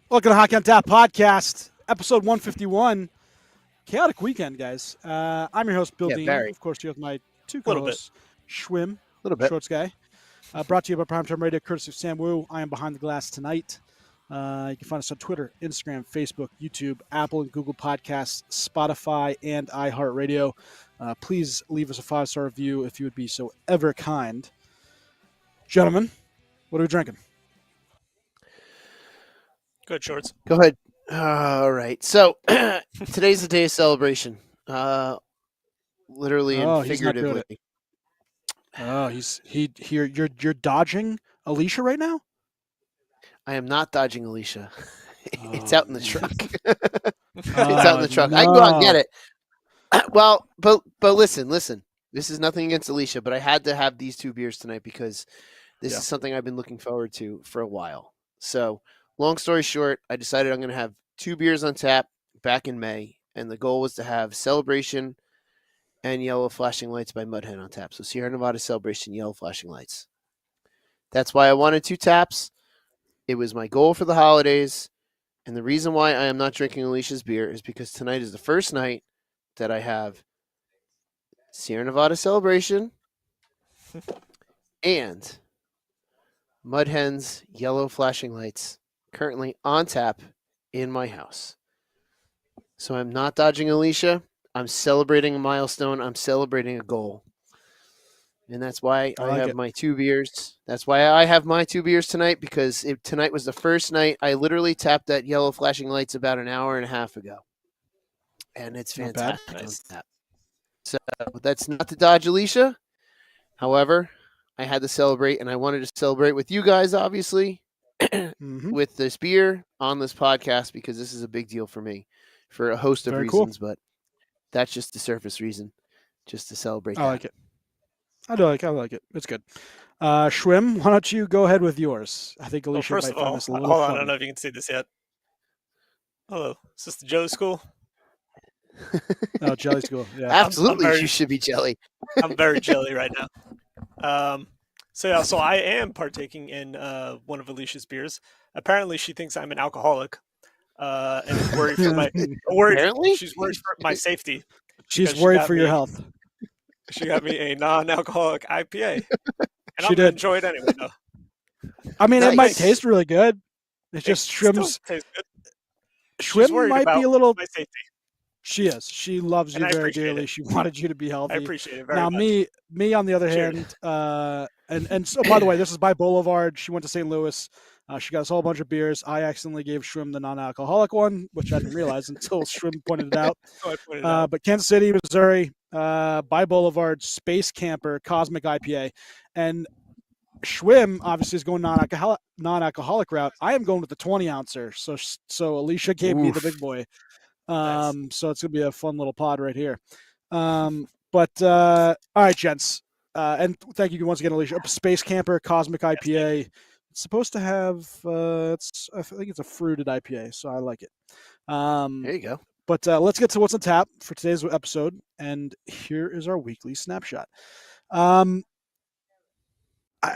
Welcome to Hockey on Tap podcast, episode 151. Chaotic weekend, guys. I'm your host, Bill Yeah, Dean. very. Of course, here with my two Little bit. co-hosts, Schwim, A little bit. Shorts Guy. Brought to you by Primetime Radio, courtesy of Sam Wu. I am behind the glass tonight. You can find us on Twitter, Instagram, Facebook, YouTube, Apple and Google Podcasts, Spotify, and iHeartRadio. Please leave us a 5-star review if you would be so ever kind. Gentlemen, what are we drinking? Good shorts. Go ahead. All right. So today's the day of celebration. Literally Oh, and he's not doing figuratively. Oh, you're dodging Alicia right now? I am not dodging Alicia. It's Oh, out in the man. truck. It's out in the truck. I can go out and no. get it. Well, but listen. This is nothing against Alicia, but I had to have these two beers tonight because this Yeah. is something I've been looking forward to for a while. So, long story short, I decided I'm going to have two beers on tap back in May, and the goal was to have Celebration and Yellow Flashing Lights by Mudhead on tap. So Sierra Nevada Celebration, Yellow Flashing Lights. That's why I wanted two taps. It was my goal for the holidays. And the reason why I am not drinking Alicia's beer is because tonight is the first night that I have Sierra Nevada Celebration and Mudhen's Yellow Flashing Lights currently on tap in my house. So I'm not dodging Alicia. I'm celebrating a milestone. I'm celebrating a goal. And that's why I I like have it. my two beers. That's why I have my two beers tonight, because tonight was the first night. I literally tapped that Yellow Flashing Lights about an hour and a half ago. And it's Not bad. fantastic on Nice. tap. So that's not to dodge Alicia. However, I had to celebrate, and I wanted to celebrate with you guys, obviously, Mhm. with this beer on this podcast, because this is a big deal for me for a host of Very cool. reasons, but that's just the surface reason, just to celebrate I that. like it. I like it. It's good. Schwim, why don't you go ahead with yours? I think Well, Alicia first might of find all, this a little hold on. I funny. don't know if you can see this yet. Hello. Is this the Joe School? Oh, Jelly School. Yeah. Absolutely, very- you should be jelly. I'm very jelly right now. So I am partaking in one of Alicia's beers. Apparently, she thinks I'm an alcoholic, and is worried for my Apparently? She's worried for my safety. She's because she worried got for your me- health. She got me a non-alcoholic IPA, and She I'm gonna did. enjoy it anyway. Though I mean, it might Nice. taste really good. It's just It still Schwim's. tastes good. She's Schwim worried might be about a little. my safety. She is. She loves you And I very appreciate dearly. it. She wanted you to be healthy. I appreciate it very Now, much. me on the other Cheers. hand, and so by the way, this is by Boulevard. She went to St. Louis. She got us all a bunch of beers. I accidentally gave Schwim the non-alcoholic one, which I didn't realize until Schwim pointed it out. So I pointed out. But Kansas City, Missouri, by Boulevard, Space Camper, Cosmic IPA, and Schwim obviously is going non-alcoholic route. I am going with the 20-ouncer. So Alicia gave me the Oof. big boy. Nice. So it's gonna be a fun little pod right here. But all right, gents, and thank you once again, Alicia. Space Camper Cosmic IPA. It's supposed to have I think it's a fruited IPA, so I like it. There you go. But let's get to what's on tap for today's episode, and here is our weekly snapshot. I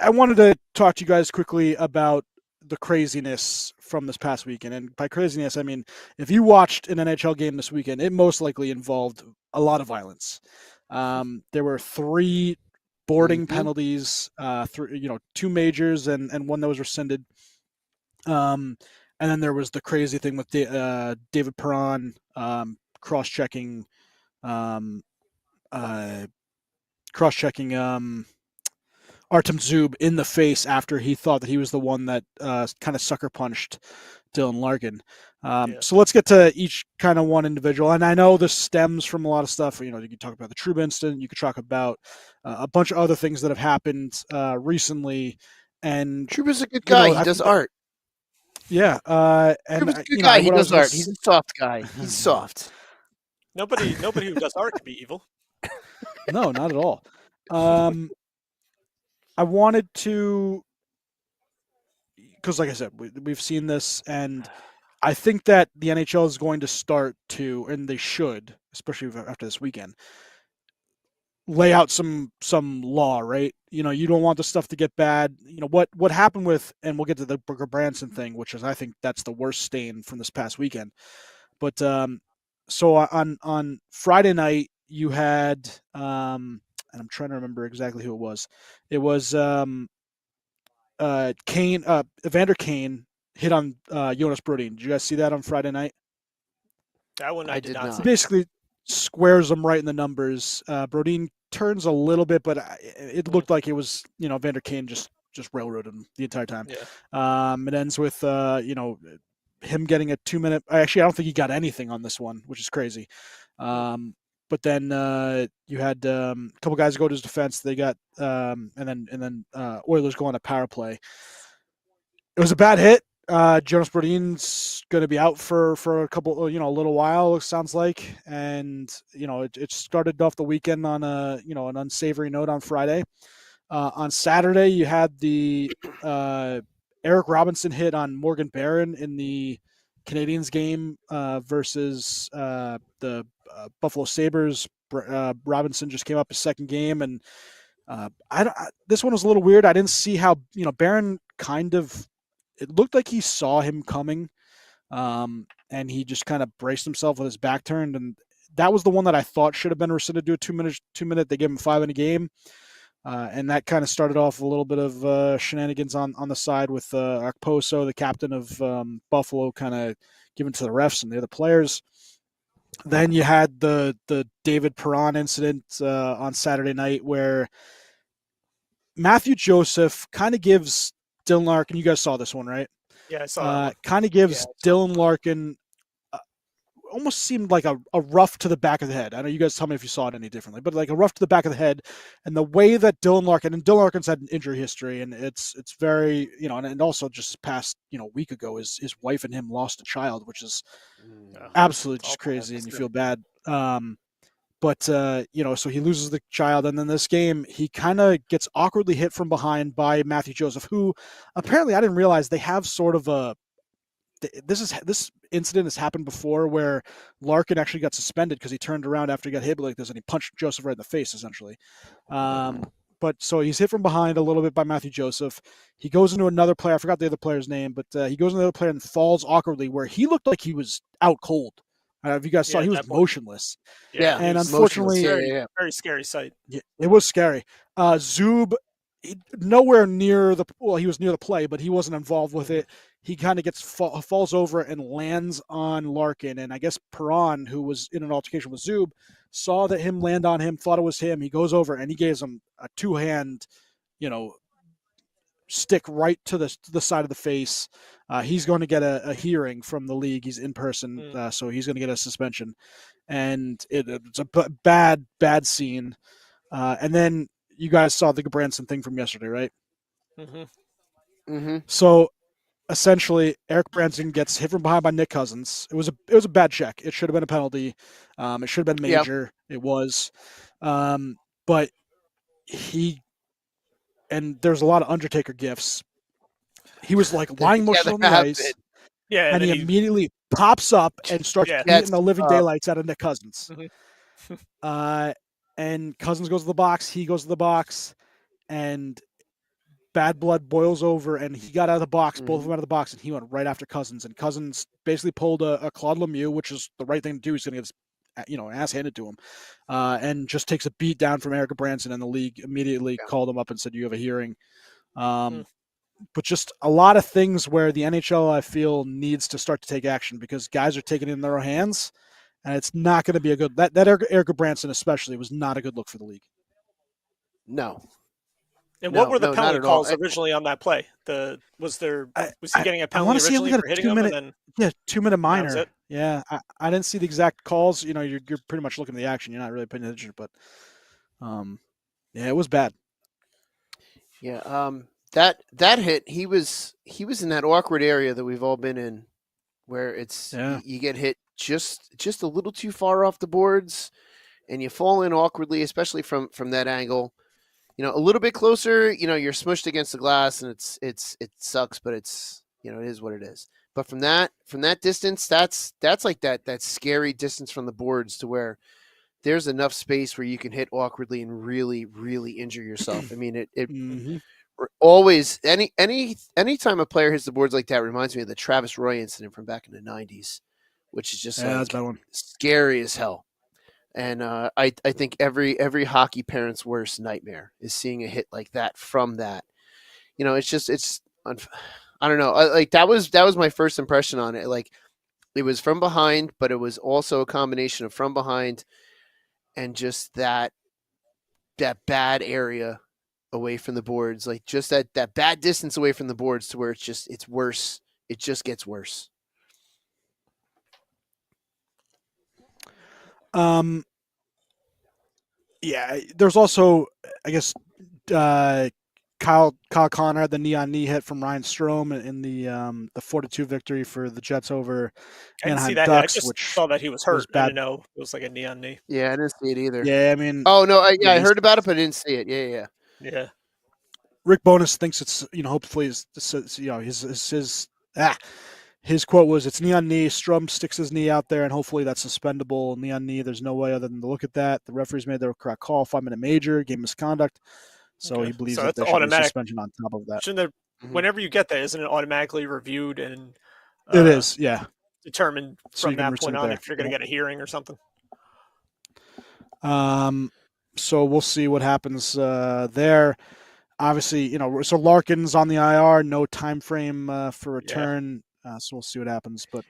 wanted to talk to you guys quickly about the craziness from this past weekend. And by craziness, I mean, if you watched an NHL game this weekend, it most likely involved a lot of violence. There were 3 boarding Mhm. penalties, 2 majors and one that was rescinded. And then there was the crazy thing with David Perron cross-checking Artem Zub in the face after he thought that he was the one that kind of sucker punched Dylan Larkin. Yeah. So let's get to each kind of one individual. And I know this stems from a lot of stuff. You can talk about the Trouba incident. You could talk about a bunch of other things that have happened recently. And Trouba's a good guy. know, He does art. yeah, and Trouba's a good you know, guy. He what I was does gonna art. He's a soft guy. He's soft. Nobody who does art can be evil. No, not at all. I wanted to, because like I said, we've seen this, and I think that the NHL is going to start to, and they should, especially after this weekend, lay out some law, right? You don't want the stuff to get bad. What happened with, and we'll get to the Booker Branson thing, which is I think that's the worst stain from this past weekend. But so on Friday night you had and I'm trying to remember exactly who it was. It was Kane, Evander Kane hit on Jonas Brodin. Did you guys see that on Friday night? That one I did not see. Basically squares them right in the numbers. Brodin turns a little bit, but it looked like it was Evander Kane just railroaded him the entire time. Yeah. It ends with him getting a 2-minute. Actually, I don't think he got anything on this one, which is crazy. But then you had a couple guys go to his defense. They got and then Oilers go on a power play. It was a bad hit. Jonas Brodin's going to be out for a couple, a little while. It sounds like, and it started off the weekend on an unsavory note on Friday. On Saturday, you had the Eric Robinson hit on Morgan Barron in the Canadiens game versus the Buffalo Sabres. Robinson just came up his second game, and this one was a little weird. I didn't see how Barron kind of. It looked like he saw him coming, and he just kind of braced himself with his back turned, and that was the one that I thought should have been rescinded to a 2-minute. They gave him 5 in a game. And that kind of started off a little bit of shenanigans on the side with Okposo, the captain of Buffalo, kind of given to the refs and the other players. Then you had the David Perron incident on Saturday night where Matthew Joseph kind of gives Dylan Larkin. You guys saw this one, right? Yeah, I saw that. Kind of gives Dylan Larkin almost seemed like a rough to the back of the head. I know you guys tell me if you saw it any differently, but like a rough to the back of the head, and the way that Dylan Larkin's had an injury history, and it's very and also just past week ago, his wife and him lost a child, which is absolutely just crazy, and you feel bad. But so he loses the child, and then this game he kind of gets awkwardly hit from behind by Matthew Joseph, who apparently I didn't realize they have sort of a. This incident has happened before where Larkin actually got suspended because he turned around after he got hit like this and he punched Joseph right in the face essentially. But so he's hit from behind a little bit by Matthew Joseph. He goes into another player. I forgot the other player's name, but he goes into another player and falls awkwardly where he looked like he was out cold. If you guys saw, he was motionless. Yeah, and unfortunately, very scary sight. Yeah, it was scary. Zub, nowhere near he was near the play, but he wasn't involved with it. He kind of falls over and lands on Larkin, and I guess Perron, who was in an altercation with Zub, saw that him land on him, thought it was him. He goes over and he gives him a 2-hand, stick right to the side of the face. He's going to get a hearing from the league. He's in person, so he's going to get a suspension, and it's a bad scene. And then you guys saw the Branson thing from yesterday, right? So essentially, Eric Branson gets hit from behind by Nick Cousins. It was a bad check. It should have been a penalty. It should have been major. It was, but and there's a lot of Undertaker gifs. He was like lying motion on the ice, and he immediately pops up and starts beating the living daylights out of Nick Cousins. And Cousins goes to the box. He goes to the box, and bad blood boils over, and he got out of the box, both of them out of the box, and he went right after Cousins. And Cousins basically pulled a Claude Lemieux, which is the right thing to do. He's going to get his, ass handed to him, and just takes a beat down from Eric Branson, and the league immediately called him up and said, "You have a hearing." But just a lot of things where the NHL, I feel, needs to start to take action because guys are taking it in their own hands, and it's not going to be a good. That Eric Branson especially was not a good look for the league. No. And what were the penalty calls originally on that play? Was he getting a penalty originally for hitting him? And then 2-minute minor. Yeah, I didn't see the exact calls. You're pretty much looking at the action. You're not really paying attention, but it was bad. Yeah, that hit. He was in that awkward area that we've all been in, where it's you get hit just a little too far off the boards, and you fall in awkwardly, especially from that angle. A little bit closer, you're smushed against the glass, and it sucks, but it's it is what it is. But from that distance, that's like that scary distance from the boards to where there's enough space where you can hit awkwardly and really, really injure yourself. I mean, it Mm-hmm. always anytime a player hits the boards like that reminds me of the Travis Roy incident from back in the 90s, which is just Yeah, that's a like bad one. scary as hell. And I think every hockey parent's worst nightmare is seeing a hit like that from that. You know, I don't know. Like that was my first impression on it. Like it was from behind, but it was also a combination of from behind and just that bad area away from the boards, like just that bad distance away from the boards to where it's worse. It just gets worse. Yeah, there's also, I guess, Kyle Connor had the neon knee hit from Ryan Strome in the 4-2 victory for the Jets over I didn't see Anaheim that. I Ducks, just which saw that he was hurt. was I bad. didn't know it was like a neon knee. Yeah, I didn't see it either. Yeah, I mean, Oh no, I yeah, heard about it, but I didn't see it. Yeah. Yeah. Rick Bonus thinks it's, hopefully his quote was, "It's knee on knee. Strum sticks his knee out there, and hopefully that's suspendable. Knee on knee. There's no way other than to look at that. The referees made the correct call. 5-minute major, game misconduct. So Okay. he believes So that that's there should be automatic. suspension on top of that. Shouldn't there, whenever you get that, isn't it automatically reviewed and It is, yeah. determined So you from can that point rescind on there. if you're going to get a hearing or something? So we'll see what happens there. Obviously, so Larkin's on the IR, no time frame for return. So we'll see what happens. But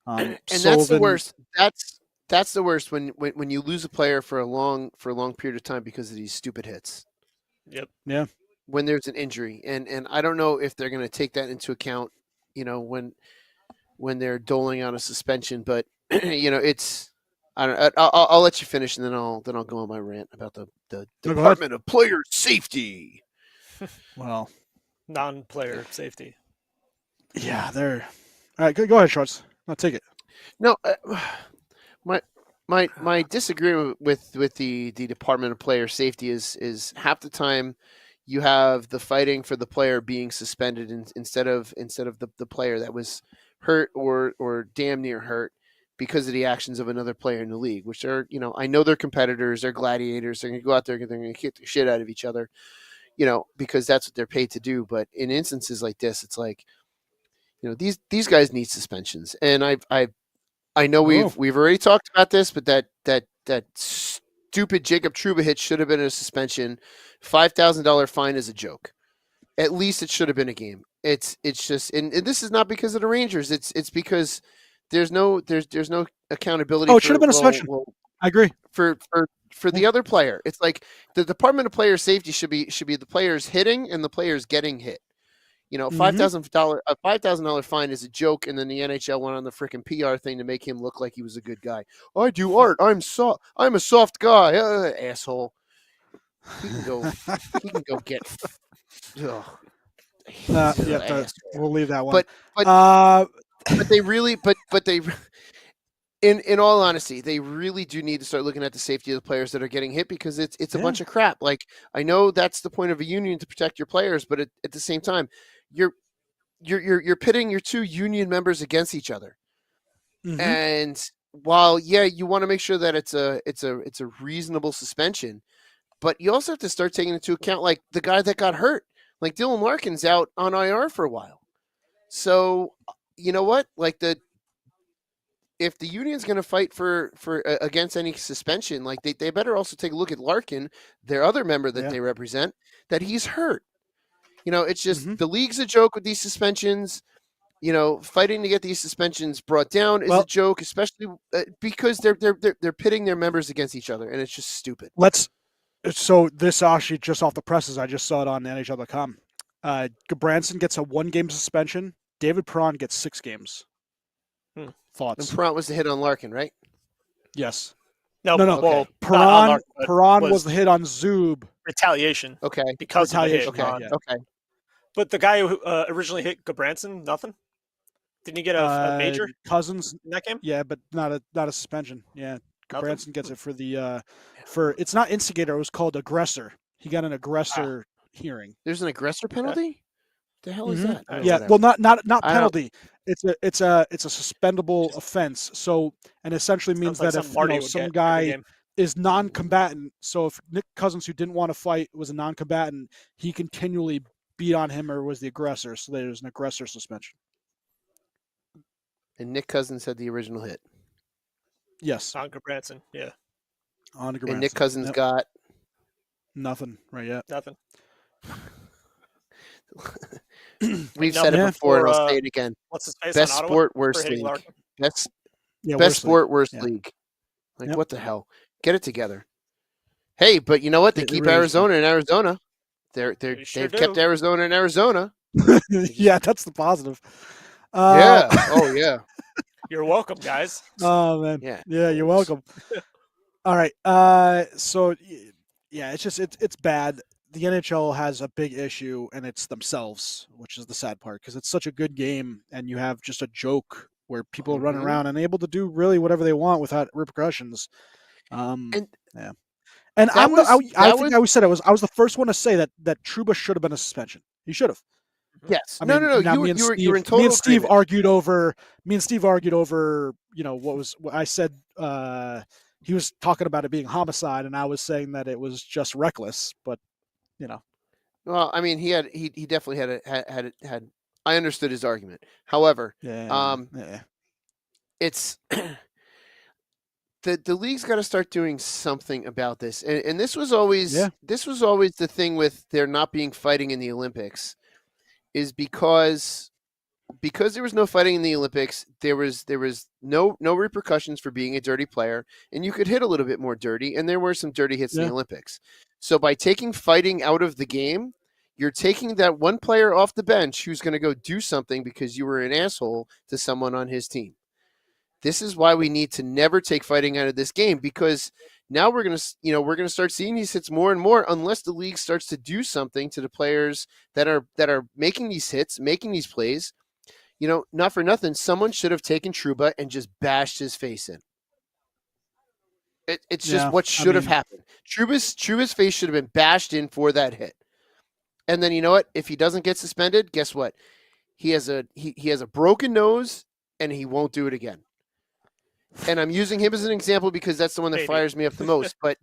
And Sullivan, that's the worst. That's the worst when you lose a player for a long period of time because of these stupid hits. Yep. Yeah. When there's an injury, and I don't know if they're going to take that into account, when they're doling out a suspension, but it's. I don't. I'll let you finish, and then I'll go on my rant about the Department of Player Safety. Well, non-player safety. Yeah, they're all right. Go ahead, Schwartz. I'll take it. No, my disagreement with the Department of Player Safety is half the time you have the fighting for the player being suspended instead of the player that was hurt or damn near hurt because of the actions of another player in the league, which are, I know they're competitors, they're gladiators, they're going to go out there and they're going to kick the shit out of each other, because that's what they're paid to do. But in instances like this, it's like, these guys need suspensions. And I know we've already talked about this, but that stupid Jacob Trouba hit should have been a suspension. $5,000 fine is a joke. At least it should have been a game. It's just, and this is not because of the Rangers. It's because there's no accountability. Oh, it should have been a suspension. I agree. For the other player, it's like the Department of Player Safety should be the players hitting and the players getting hit. $5,000 fine is a joke, and then the NHL went on the freaking PR thing to make him look like he was a good guy. I do art. I'm a soft guy. Asshole. He can go get. We'll leave that one. But they really, but they, in all honesty, they really do need to start looking at the safety of the players that are getting hit, because it's a bunch of crap. Like, I know that's the point of a union, to protect your players, but at the same time, you're pitting your two union members against each other. Mm-hmm. And while you want to make sure that it's a reasonable suspension, but you also have to start taking into account, like, the guy that got hurt, like Dylan Larkin's out on IR for a while. So you know what? Like, if the union's going to fight for against any suspension, like, they better also take a look at Larkin, their other member that they represent, that he's hurt. It's just the league's a joke with these suspensions. Fighting to get these suspensions brought down is a joke, especially because they're pitting their members against each other, and it's just stupid. So this actually just off the presses, I just saw it on NHL.com. Gabranson gets a 1-game suspension. David Perron gets 6 games. Thoughts? And Perron was the hit on Larkin, right? Yes. No. Okay. Well, Perron was the hit on Zub. Retaliation. Okay. Because retaliation. Of the hit. Okay. Okay. But the guy who originally hit Gabranson, nothing. Didn't he get a major? Cousins in that game? Yeah, but not a suspension. Yeah, Gabranson gets it for it's not instigator. It was called aggressor. He got an aggressor hearing. There's an aggressor penalty. The hell is that? Yeah, well, not penalty. It's a suspendable offense. So, and essentially means that if some guy is non-combatant. So if Nick Cousins, who didn't want to fight, was a non-combatant, he continually beat on him or was the aggressor. So there's an aggressor suspension. And Nick Cousins had the original hit. Yes. On Branson, yeah. On And Nick Cousins got nothing right yet. Nothing. We've said it before, and I'll say it again. What's his face Best on Ottawa sport, for worst hitting league. Larkin? Best worst sport, league. worst league. Like, what the hell? Get it together. Hey, but you know what? They keep really Arizona in Arizona. They've kept Arizona in Arizona. Yeah, that's the positive. Yeah. Oh, yeah. You're welcome, guys. Oh man. Yeah, you're welcome. All right. So yeah, it's bad. The NHL has a big issue, and it's themselves, which is the sad part, because it's such a good game, and you have just a joke where people are running around and able to do really whatever they want without repercussions. And I always said I was the first one to say that Trouba should have been a suspension. He should have. Yes. I mean, No. Now You were in total me and Steve agreement. argued over. What I said. He was talking about it being homicide, and I was saying that it was just reckless. But Well, I mean, he definitely had. I understood his argument. However, it's the league's got to start doing something about this. And this was always the thing with there not being fighting in the Olympics, is because there was no fighting in the Olympics. There was no repercussions for being a dirty player, and you could hit a little bit more dirty, and there were some dirty hits in the Olympics. So by taking fighting out of the game, you're taking that one player off the bench who's going to go do something because you were an asshole to someone on his team. This is why we need to never take fighting out of this game, because now we're going to start seeing these hits more and more unless the league starts to do something to the players that are making these hits, making these plays. Not for nothing, someone should have taken Trouba and just bashed his face in. It's just what should have happened. Trouba's face should have been bashed in for that hit. And then you know what? If he doesn't get suspended, guess what? He has a broken nose, and he won't do it again. And I'm using him as an example because that's the one that fires me up the most. But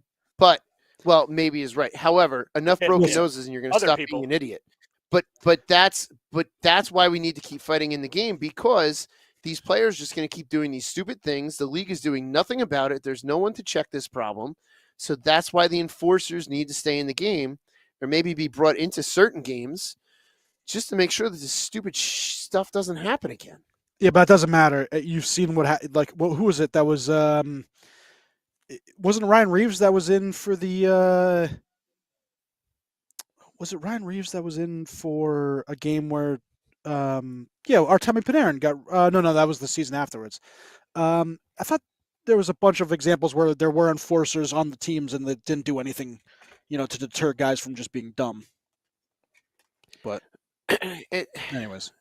well, maybe is right. However, enough broken noses, and you're going to stop being an idiot. But that's why we need to keep fighting in the game, because these players are just going to keep doing these stupid things. The league is doing nothing about it. There's no one to check this problem. So that's why the enforcers need to stay in the game, or maybe be brought into certain games, just to make sure that this stupid stuff doesn't happen again. Yeah, but it doesn't matter. You've seen what who was it that was? Wasn't Ryan Reeves that was in for the? Was it Ryan Reeves that was in for a game where, Artemi Panarin got? No, that was the season afterwards. I thought there was a bunch of examples where there were enforcers on the teams and that didn't do anything, to deter guys from just being dumb. But, anyways,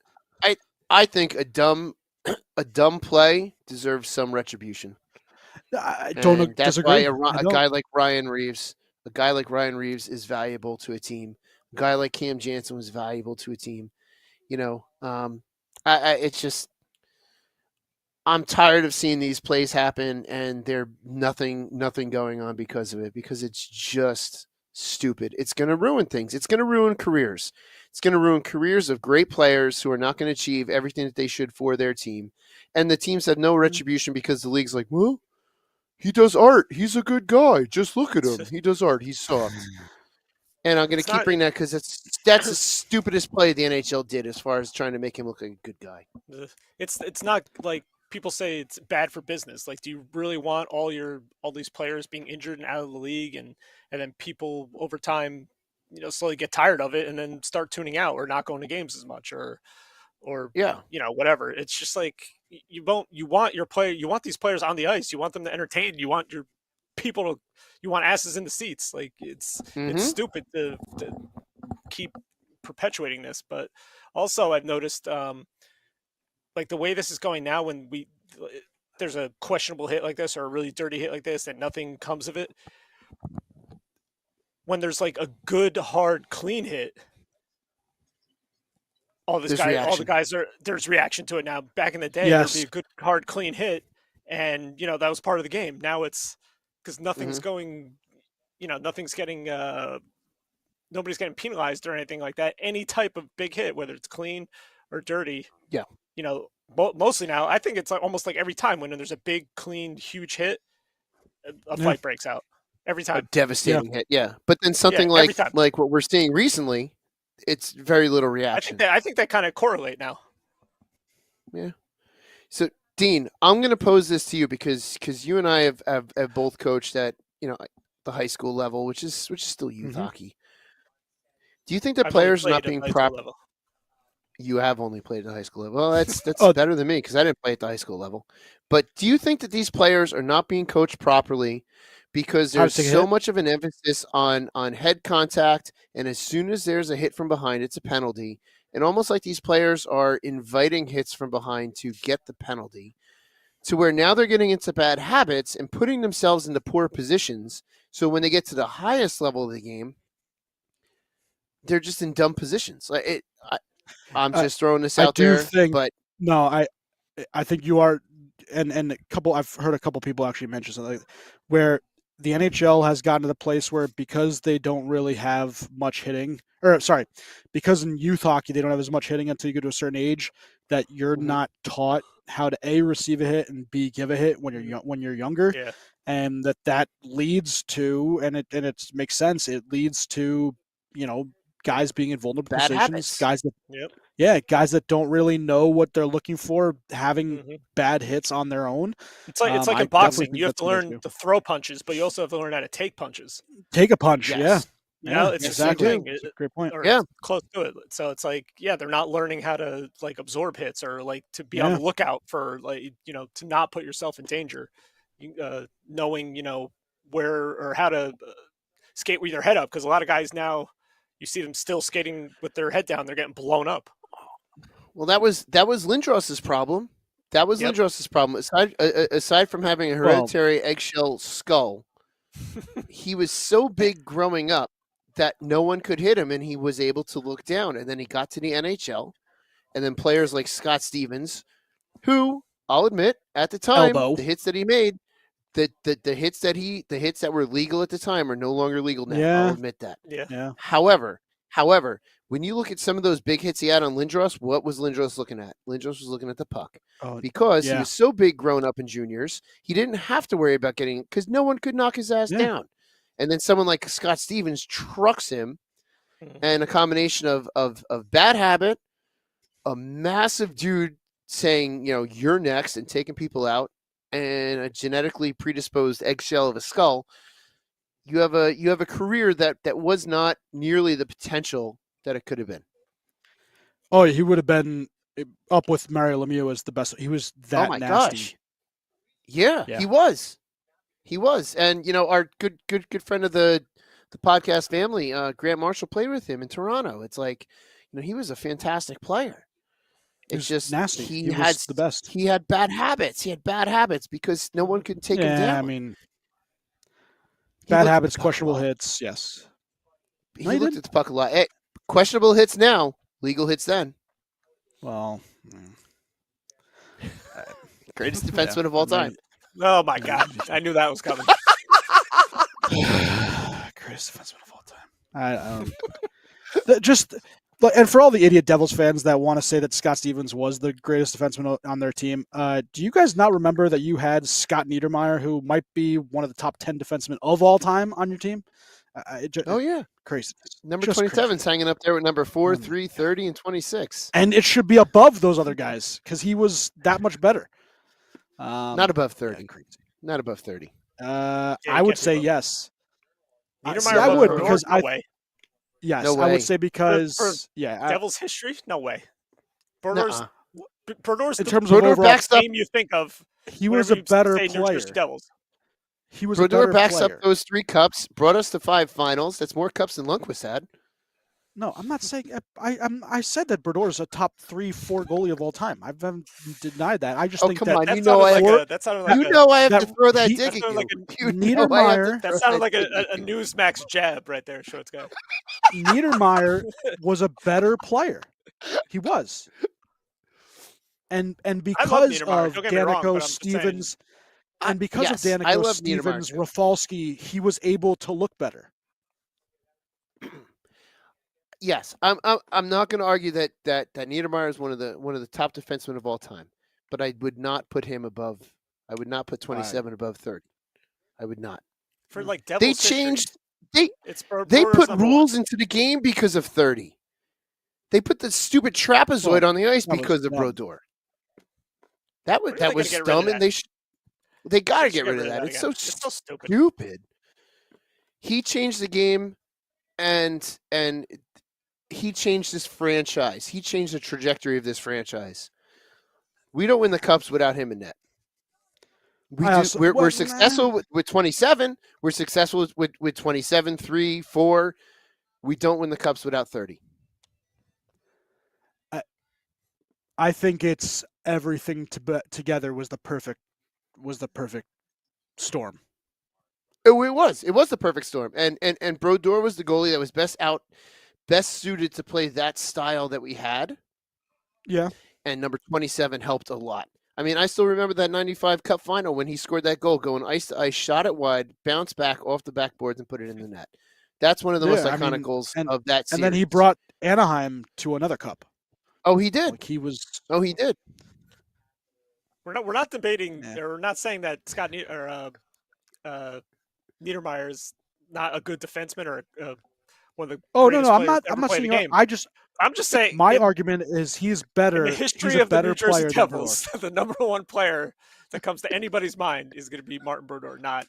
I think a dumb play deserves some retribution. I don't disagree. That's why a guy like Ryan Reeves is valuable to a team. A guy like Cam Jansen was valuable to a team. It's just, I'm tired of seeing these plays happen and there nothing going on because of it, because it's just stupid. It's going to ruin things. It's going to ruin careers. It's going to ruin careers of great players who are not going to achieve everything that they should for their team. And the teams have no retribution because the league's like, well, he does art. He's a good guy. Just look at him. He does art. He's soft. And I'm going to keep bringing that because that's the stupidest play the NHL did as far as trying to make him look like a good guy. It's not like people say it's bad for business. Like, do you really want all these players being injured and out of the league, and then people over time, slowly get tired of it and then start tuning out or not going to games as much or whatever. It's just like you want these players on the ice. You want them to entertain. You want your people you want asses in the seats. Like it's stupid to keep perpetuating this. But also I've noticed like the way this is going now, when there's a questionable hit like this or a really dirty hit like this and nothing comes of it. When there's like a good, hard, clean hit, there's reaction to it now. Back in the day, there'd be a good, hard, clean hit, and that was part of the game. Now it's because nothing's going, nothing's getting, nobody's getting penalized or anything like that. Any type of big hit, whether it's clean or dirty, Yeah. Mostly now, I think it's like almost like every time when there's a big, clean, huge hit, a fight breaks out every A time. devastating hit, yeah. But then something every time. like what we're seeing recently, it's very little reaction. I think they kind of correlate now. Yeah. So, Dean, I'm going to pose this to you because you and I have both coached at the high school level, which is still youth hockey. Do you think that players are not being proper? You have only played at the high school level. Well, that's better than me because I didn't play at the high school level. But do you think that these players are not being coached properly because there's so much of an emphasis on head contact, and as soon as there's a hit from behind, it's a penalty, and almost like these players are inviting hits from behind to get the penalty, to where now they're getting into bad habits and putting themselves into poor positions. So when they get to the highest level of the game, they're just in dumb positions. I'm just throwing this out there, but no, I think you are, and I've heard a couple people actually mention something where the NHL has gotten to the place where because they don't really have much hitting, because in youth hockey they don't have as much hitting until you get to a certain age, that you're not taught how to A, receive a hit, and B, give a hit when you're younger. Yeah. And that leads to, and it makes sense, it leads to, guys being in vulnerable bad positions, habits. guys that don't really know what they're looking for, having bad hits on their own. It's like in boxing. You have to learn to throw punches, but you also have to learn how to take punches. Take a punch, yes. It's exactly. the same thing. Great point. Or close to it. So it's like, they're not learning how to like absorb hits or like to be on the lookout for to not put yourself in danger. Knowing where or how to skate with your head up, because a lot of guys now you see them still skating with their head down, they're getting blown up. Well, that was Lindros's problem. That was Lindros's problem. Aside from having a hereditary eggshell skull, he was so big growing up that no one could hit him, and he was able to look down. And then he got to the NHL, and then players like Scott Stevens, who I'll admit at the time, the hits that he made, the hits that were legal at the time are no longer legal now. Yeah. I'll admit that. Yeah. However, when you look at some of those big hits he had on Lindros, what was Lindros looking at? Lindros was looking at the puck. Because he was so big growing up in juniors, he didn't have to worry about getting, because no one could knock his ass down. And then someone like Scott Stevens trucks him, and a combination of bad habit, a massive dude saying, you're next and taking people out, and a genetically predisposed eggshell of a skull, you have a career that was not nearly the potential that it could have been. Oh, he would have been up with Mario Lemieux as the best. He was that oh my nasty. Gosh. Yeah, he was. And our good friend of the podcast family, Grant Marshall, played with him in Toronto. It's like, he was a fantastic player. It's just nasty. He was the best. He had bad habits. Because no one could take him down. I mean, bad habits, questionable hits. Yes. He looked at the puck a lot. Hey, questionable hits now, legal hits then. Well, greatest defenseman of all time. Oh my God, I knew that was coming. Greatest defenseman of all time. And for all the idiot Devils fans that want to say that Scott Stevens was the greatest defenseman on their team, do you guys not remember that you had Scott Niedermayer, who might be one of the top 10 defensemen of all time on your team? Crazy. Number 27's hanging up there with number 4, 3, 30, and 26. And it should be above those other guys because he was that much better. Not above 30. Not above 30. I would say yes. I would because no way. Yes, no way. I would say because Devils history, no way. Bernard's in terms of overall game you think of. He was a better player. Devils. He was Brodeur a better backs player. up those 3 cups, brought us to 5 finals. That's more cups than Lundqvist had. No, I'm not saying. I said that Brodeur is a top 3-4 goalie of all time. I haven't denied that. I just think come on. That I have to throw that dig at you. Niedermayer. That sounded like a Newsmax jab right there, Shorts guy. Niedermayer was a better player. He was. And because of Danico, Stevens, And because yes, of Danica, I love Stevens, Niedermeyer. Rafalski, he was able to look better. Yes, I'm not going to argue that Niedermeyer is one of the top defensemen of all time, but I would not put him above. I would not put 27 above 30. I would not. For like They Devils history, changed. it's They Brodor's put number rules one. into the game because of 30. They put the stupid trapezoid on the ice that was because of dumb. Brodor. That When are was they gonna was get rid of dumb, and that? they got to They should get rid of that. again. It's so It's so stupid. stupid. He changed the game, and he changed this franchise. He changed the trajectory of this franchise. We don't win the cups without him in net. We're successful with 27. We're successful with 27, 3, 4. We don't win the cups without 30. I think it's everything together was the perfect storm. It was the perfect storm, and Brodor was the goalie that was best suited to play that style that we had. Yeah, and number 27 helped a lot. I mean, I still remember that 95 Cup final when he scored that goal, going ice to ice, shot it wide, bounced back off the backboards, and put it in the net. That's one of the most iconic goals of that series. And then he brought Anaheim to another cup. Oh, he did. Like he was. Oh, he did. We're not debating or we're not saying that Scott Niedermeyer is not a good defenseman or one of the. Oh no, I'm not saying. I'm just saying. My argument is he's better. In the history he's a of the better New Jersey player Devils, the number one player that comes to anybody's mind is going to be Martin Brodeur, not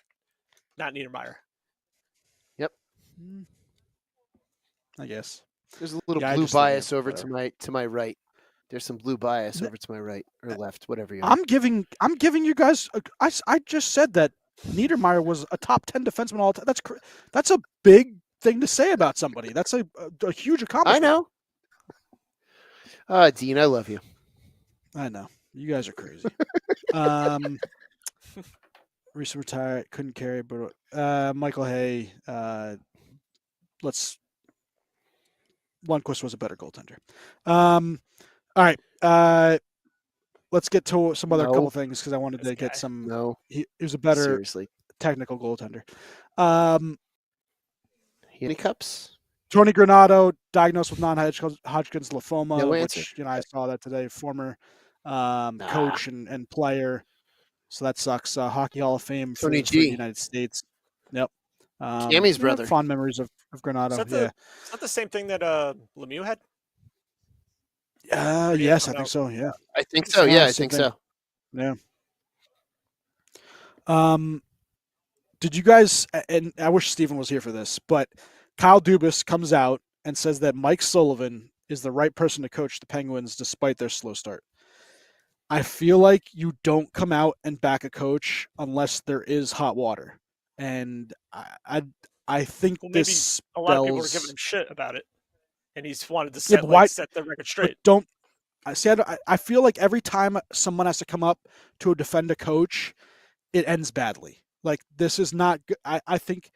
Niedermeyer. Yep. I guess there's a little blue bias over to my right. There's some blue bias over to my right or left, whatever you are. I'm giving you guys. I just said that Niedermeyer was a top 10 defenseman all time. That's a big thing to say about somebody. That's a huge accomplishment. I know. Dean, I love you. I know. You guys are crazy. Recently retired, couldn't carry, but Michael Hay. Lundqvist was a better goaltender. All right. Let's get to some other couple things because I wanted to get some. No, he was a better technical goaltender. Any cups? Tony Granato diagnosed with non-Hodgkin's lymphoma, which I saw that today. Former coach and player, so that sucks. Hockey Hall of Fame for the United States. Yep. Cammy's brother. Fond memories of Granato. Is that the same thing that Lemieux had? Yes, I think so. Yeah, I think so. Yeah, I think so. Yeah. Did you guys? And I wish Steven was here for this, but Kyle Dubas comes out and says that Mike Sullivan is the right person to coach the Penguins despite their slow start. I feel like you don't come out and back a coach unless there is hot water, and I think this a lot of people are giving him shit about it, and he's wanted to set the record straight. I feel like every time someone has to come up to defend a coach, it ends badly. Like this is not good. I think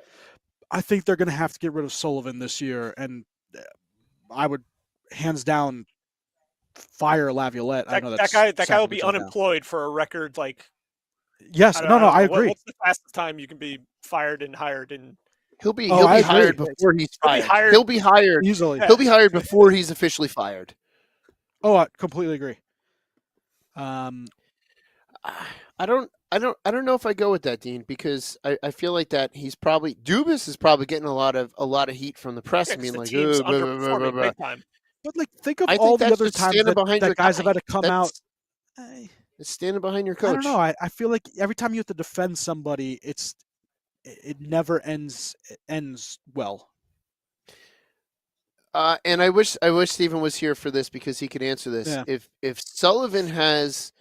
they're going to have to get rid of Sullivan this year, and I would hands down fire Laviolette. I know that guy will be unemployed for a record like. Yes, I agree. What's the fastest time you can be fired and hired? And he'll be hired before he's fired. He'll be hired easily. He'll be hired before he's officially fired. Oh, I completely agree. I don't know if I go with that, Dean, because I feel like that Dubas is probably getting a lot of heat from the press. Yeah, I mean, the like, team's underperforming big time. But like, think of all the other times that guys have had to come out. It's standing behind your coach. I don't know. I feel like every time you have to defend somebody, it never ends well. And I wish Stephen was here for this because he could answer this. Yeah. If Sullivan has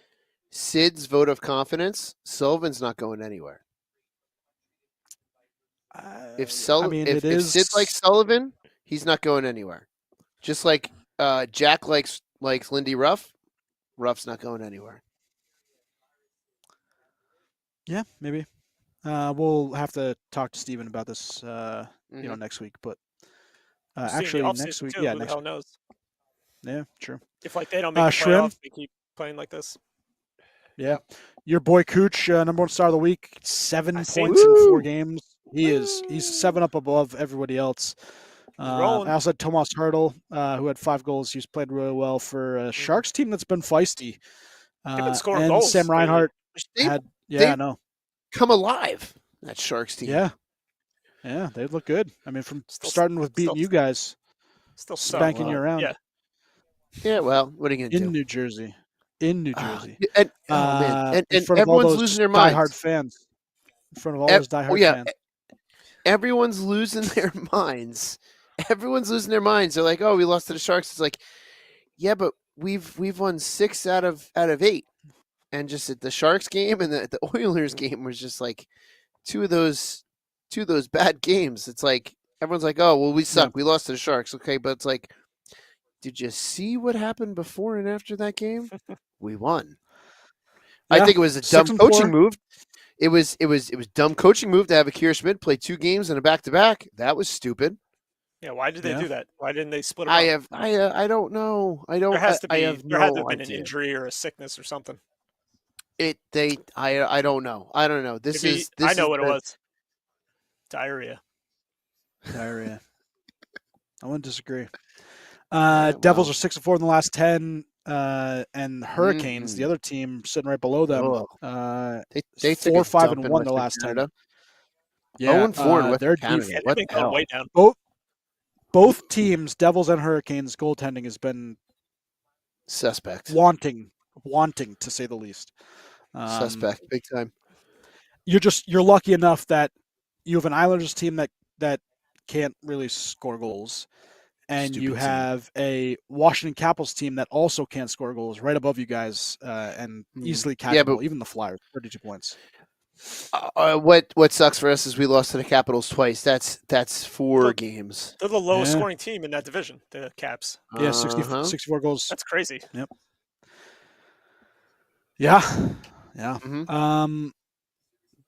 Sid's vote of confidence, Sullivan's not going anywhere. If Sid likes Sullivan, he's not going anywhere. Just like Jack likes Lindy Ruff, Ruff's not going anywhere. Yeah, maybe. We'll have to talk to Steven about this, next week. But actually, next week, who the hell knows? Yeah, true. If they don't make the playoffs, they keep playing like this. Yeah. Your boy Cooch, number one star of the week, 7 I see. points in 4 Woo! games. He's 7 up above everybody else. He's rolling. I also had Tomas Hurdle, who had 5 goals. He's played really well for a Sharks team that's been feisty. They've been scoring And goals Sam lately. Reinhart They had, they've no, come alive. That Sharks team. yeah, they look good. I mean, from Still- starting with beating still- you guys, Still spanking you around Yeah. Yeah. Well, what are you gonna in do? New Jersey. In New Ah, Jersey. and oh man, In and front of all everyone's those losing their diehard minds. fans. In front of all Ev- those diehard oh yeah, fans. everyone's losing their minds. Everyone's losing their minds. They're like, "Oh, we lost to the Sharks." It's like, yeah, but we've won 6 out of 8, and just at the Sharks game and the Oilers game was just like two of those bad games. It's like everyone's like, "Oh, well, we suck. We lost to the Sharks." Okay, but it's like, did you see what happened before and after that game? We won. I Yeah, think it was a 6 dumb and coaching 4. move. It was dumb coaching move to have Akira Schmidt play 2 games in a back-to-back. That was stupid. Yeah. Why did they Yeah. do that? Why didn't they split them up? I don't know. I don't. There has to I be. have There had to no have been idea. an injury or a sickness or something. I don't know. I don't know. This Maybe- is. This I know is what it the- was. Diarrhea. Diarrhea. I wouldn't disagree. Yeah, Devils well. are 6 and 4 in the last 10, and Hurricanes, the other team sitting right below them, Oh. They took 4, a 5, dump and in 1 the Western last 10. Canada. Yeah, 0-4 in their Western Canada. Yeah, What they've the been going hell? way down. both teams, Devils and Hurricanes, goaltending has been Suspect. wanting to say the least. Suspect. Big time. You're lucky enough that you have an Islanders team that can't really score goals, and Stupid you team. have a Washington Capitals team that also can't score goals right above you guys, and easily Yeah, catchable. but- Even the Flyers, 32 points. What sucks for us is we lost to the Capitals twice. That's 4 Look. games. They're the lowest Yeah. scoring team in that division. The Caps. Yeah, 60, Uh-huh. 64 goals. That's crazy. Yeah. Mhm.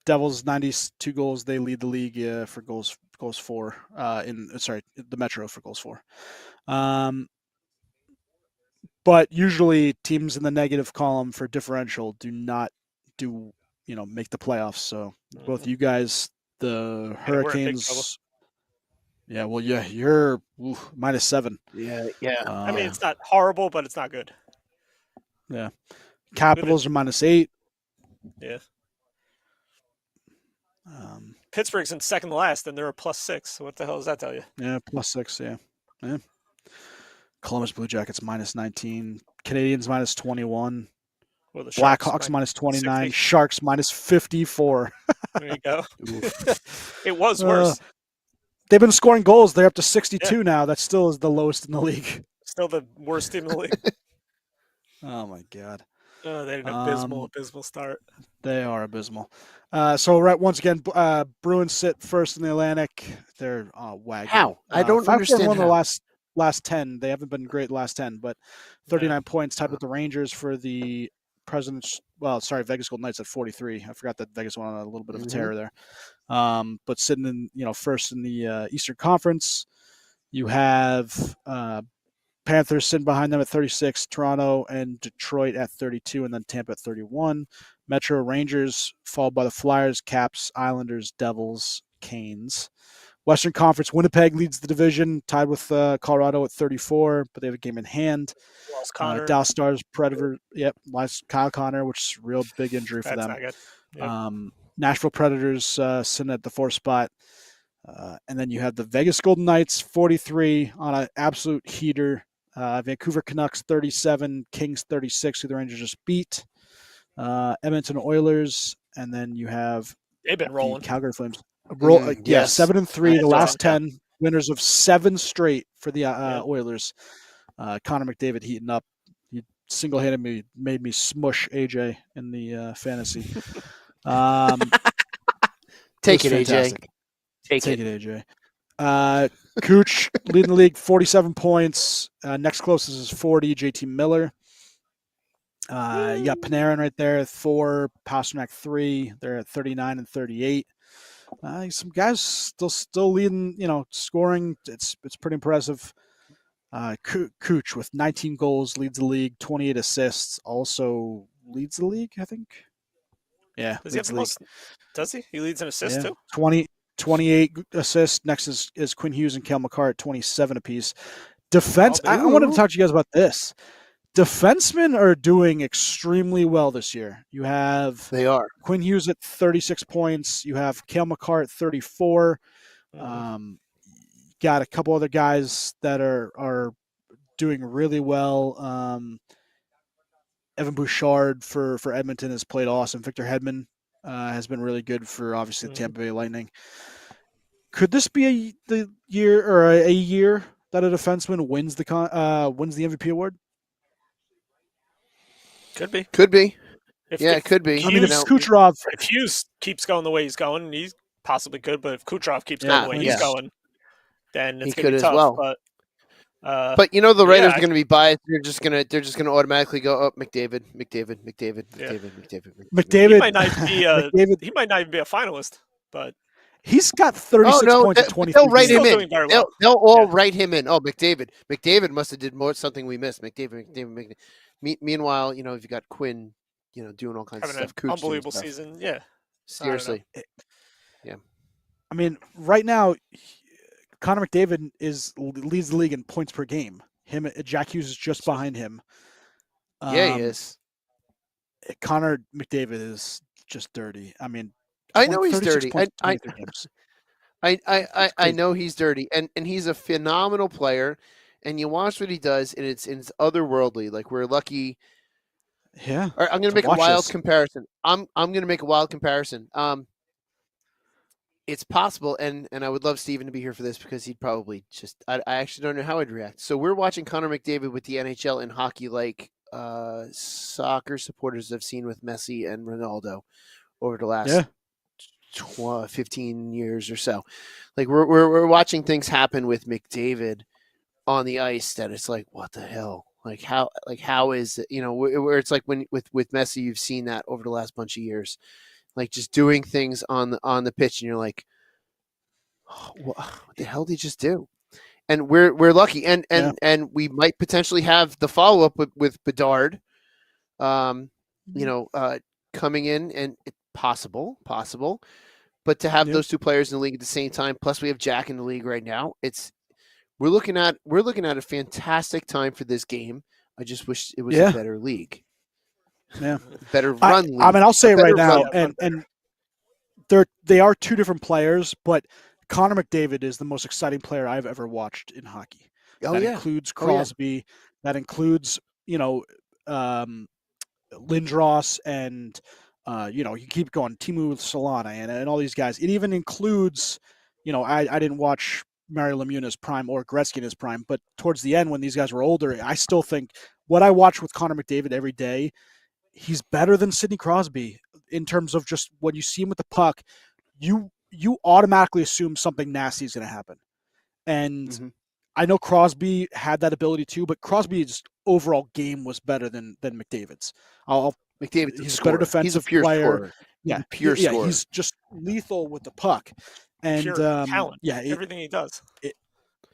Devils 92 goals. They lead the league for goals for the Metro for goals for. But usually teams in the negative column for differential do not make the playoffs. So both you guys, the Yeah, we're in big trouble. Hurricanes. Yeah, well, yeah, you're -7. Yeah. I mean, it's not horrible, but it's not good. Capitals are -8. Yeah. Um, Pittsburgh's in second to last, and they're a +6. So what the hell does that tell you? yeah, +6. Yeah. Columbus Blue Jackets -19. Canadians -21. Well, the Sharks Blackhawks might- -29. 60. Sharks -54. There you go. Oof. It was worse. They've been scoring goals. They're up to 62 now. That still is the lowest in the league. Still the worst team in the league. Oh my god, Oh, they had an abysmal start. they are abysmal. So once again, Bruins sit first in the Atlantic. They're wagging. How? I don't 5-4 understand won the how. last 10. They haven't been great the last 10, but 39 points, tied with the Rangers for the Presidents. Well, sorry, Vegas Golden Knights at 43. I forgot that Vegas went on a little bit of a tear there. But sitting in first in the Eastern Conference, you have Panthers sitting behind them at 36, Toronto and Detroit at 32, and then Tampa at 31. Metro Rangers followed by the Flyers, Caps, Islanders, Devils, Canes. Western Conference, Winnipeg leads the division, tied with Colorado at 34, but they have a game in hand. Lost Connor. Dallas Stars, Predator, lost Kyle Connor, which is a real big injury for That's them. not good. Yep. Nashville Predators sitting at the 4th spot. And then you have the Vegas Golden Knights, 43 on an absolute heater. Vancouver Canucks, 37. Kings, 36, who the Rangers just beat. Edmonton Oilers. And then you have They've been rolling. the Calgary Flames. Yes. 7-3, the I last saw it, 10. Winners of 7 straight for the Yeah. Oilers. Connor McDavid heating up. He single-handedly made me smush AJ in the fantasy. Take was it, AJ. fantastic. Take it. AJ. Cooch leading the league, 47 points. Next closest is 40, JT Miller. You got Panarin right there at 4, Pasternak 3. They're at 39 and 38. Some guys still leading, scoring. It's pretty impressive. Cooch with 19 goals leads the league, 28 assists, also leads the league, I think. Yeah, Does he have leads the the league. most? Does he? He leads in assists Yeah, too. 28 assists. Next is Quinn Hughes and Cale Makar at 27 apiece. Defense. Oh, I wanted to talk to you guys about this. Defensemen are doing extremely well this year. You have They are. Quinn Hughes at 36 points. You have Cale Makar at 34. Got a couple other guys that are doing really well. Evan Bouchard for Edmonton has played awesome. Victor Hedman has been really good for obviously the Tampa Bay Lightning. Could this be the year or a year that a defenseman wins the MVP award? Could be. Could be. If It could be. I mean, if Now- Kucherov, If Hughes keeps going the way he's going, he possibly could. But if Kucherov keeps Yeah, going the way he's yeah. going, then it's He going to could be as tough. well. But you know the writers yeah, are going to be biased. They're just gonna automatically go up McDavid. McDavid, he might not be McDavid, he might not even be a finalist. But he's got 36 Oh no, points in 23 they'll write He's him still in. doing very well. They'll all Yeah. write him in. Oh, McDavid must have did more something we missed. McDavid. Meanwhile, you know, if you got Quinn, you know, doing all kinds having of an stuff, Cooch doing unbelievable stuff. season. Yeah. Seriously, I mean, right now, Connor McDavid leads the league in points per game. Jack Hughes is just behind him. yeah, he is. Connor McDavid is just dirty. I mean, I know he's 36 dirty. points in I 23 games. I crazy. know he's dirty, and he's a phenomenal player. And you watch what he does, and it's otherworldly. Like we're lucky. Yeah. All right, I'm going to make a watch wild this. comparison. I'm going to make a wild comparison. It's possible, and I would love Steven to be here for this because he'd probably just I actually don't know how I'd react. So we're watching Connor McDavid with the NHL and hockey like soccer supporters have seen with Messi and Ronaldo over the last 15 years or so. Like we're watching things happen with McDavid on the ice that it's like, what the hell? Like how is it, you know, where it's like when with Messi, you've seen that over the last bunch of years, like just doing things on the pitch, and you're like, oh, what the hell did he just do? And we're lucky, and we might potentially have the follow up with Bedard, you know, coming in, and it possible, but to have those two players in the league at the same time, plus we have Jack in the league right now, we're looking at a fantastic time for this game. I just wish it was a better league. Yeah. Better run league. I mean, I'll say A right better now, run. and they are two different players, but Connor McDavid is the most exciting player I've ever watched in hockey. Oh, that yeah. includes Crosby. That includes, you know, Lindros and, you know, you keep going, Timu Solana and all these guys. It even includes, you know, I didn't watch Mario Lemieux in his prime or Gretzky in his prime, but towards the end when these guys were older, I still think what I watch with Connor McDavid every day, he's better than Sidney Crosby in terms of just when you see him with the puck, you automatically assume something nasty is going to happen. And I know Crosby had that ability too, but Crosby's overall game was better than McDavid's. McDavid's he's a better defensive he's a pure player. scorer. Yeah, pure scorer. He's just lethal with the puck. And pure talent. yeah, everything he does.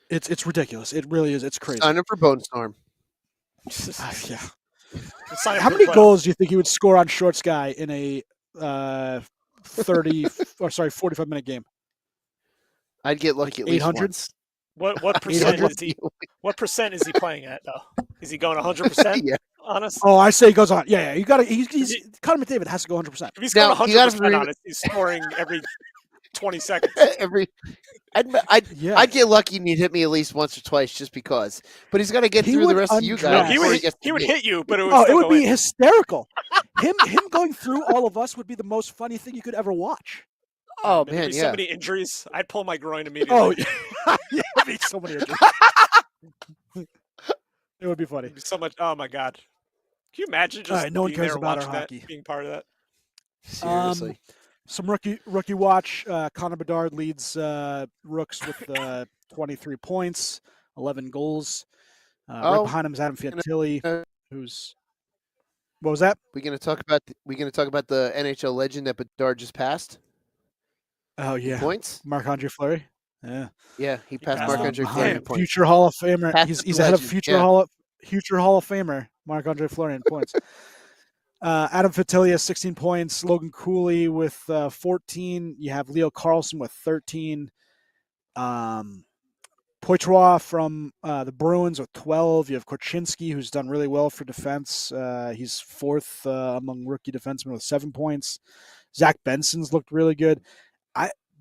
It's ridiculous. It really is. It's crazy. Sign him for Bone Storm. Yeah. Sign How him for many the playoffs. goals do you think he would score on Shorts Guy in a 45 minute game? I'd get lucky at least 800? once. What percent is he? What percent is he playing at though? Is he going 100%? Yeah. Honest. Oh, I say he goes on. Yeah. You got to. He's Connor McDavid has to go 100%. If he's Now, going you gotta 100% on it, he's scoring every 20 seconds. I'd get lucky and he'd hit me at least once or twice just because. But he's got to get He through the would rest of you undress. guys. He before would, gets he to would me. hit you, but it would. Oh, it still would go be in. hysterical. him going through all of us would be the most funny thing you could ever watch. Oh There'd man, be yeah. so many injuries. I'd pull my groin immediately. Oh, yeah. It'd be so many injuries. It would be funny. It'd be so much. Oh my god. Can you imagine just All right, no one being cares there about our watching that, hockey. being part of that? Seriously. Some rookie watch. Connor Bedard leads Rooks with 23 points, 11 goals. Right behind him is Adam Fantilli, who's what was that? We gonna talk about the NHL legend that Bedard just passed. Oh yeah, Points. Marc-Andre Fleury. Yeah, Yeah, he passed passed Marc-Andre him. Fleury in Damn. points. future Hall of Famer. Passed He's the ahead of legend, future yeah. Hall of Famer Marc-Andre Fleury in points. Adam Fatilia, 16 points. Logan Cooley with 14. You have Leo Carlson with 13. Poitras from the Bruins with 12. You have Korchinski, who's done really well for defense. He's fourth among rookie defensemen with 7 points. Zach Benson's looked really good.